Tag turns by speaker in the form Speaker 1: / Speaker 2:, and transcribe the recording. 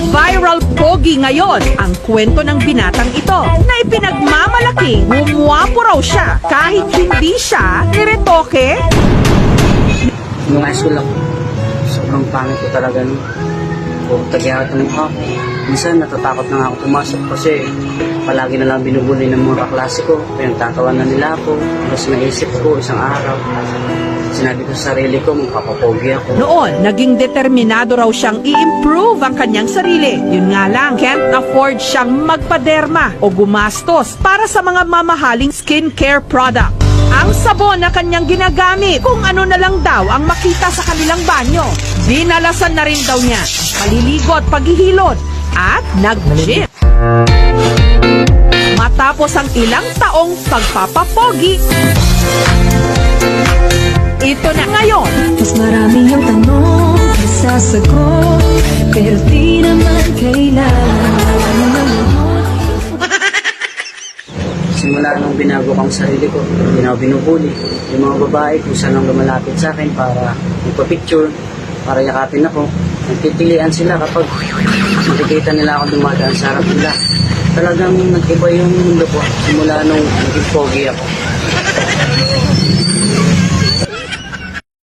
Speaker 1: Viral pogi ngayon ang kwento ng binatang ito na ipinagmamalaking gumwapo raw siya kahit hindi siya niretoke.
Speaker 2: Nung high school ako, sobrang pangit ko talaga nun. O tagyawat ng ako. Minsan natatakot na nga ako pumasok kasi palagi na lang binubuli ng mga kaklase ko. Pinagtatawanan nila ako. Tapos naisip ko isang araw. Sinabi ko sa sarili ko, magpapapogi ako.
Speaker 1: Noon, naging determinado raw siyang i-improve ang kanyang sarili. Yun nga lang, can't afford siyang magpaderma o gumastos para sa mga mamahaling skincare product. Ang sabon na kanyang ginagamit, kung ano na lang daw ang makita sa kanilang banyo. Dinalasan na rin daw niya ang paliligo at paghihilot at nag-gym. Matapos ang ilang taong pagpapapogi, ito na ngayon.
Speaker 3: Mas marami ang tanong kaysa sagot, pero di naman kailangan.
Speaker 2: Simula nung binago ko ang sarili ko, hindi na ako binubuli. Yung mga babae kung saan ang lumalapit sa akin para magpa-picture, para yakapin ako. Nagtitilian sila kapag makikita nila ako dumadaan sa harap nila. Talagang nag-iba yung mundo ko simula nung naging pogi ako.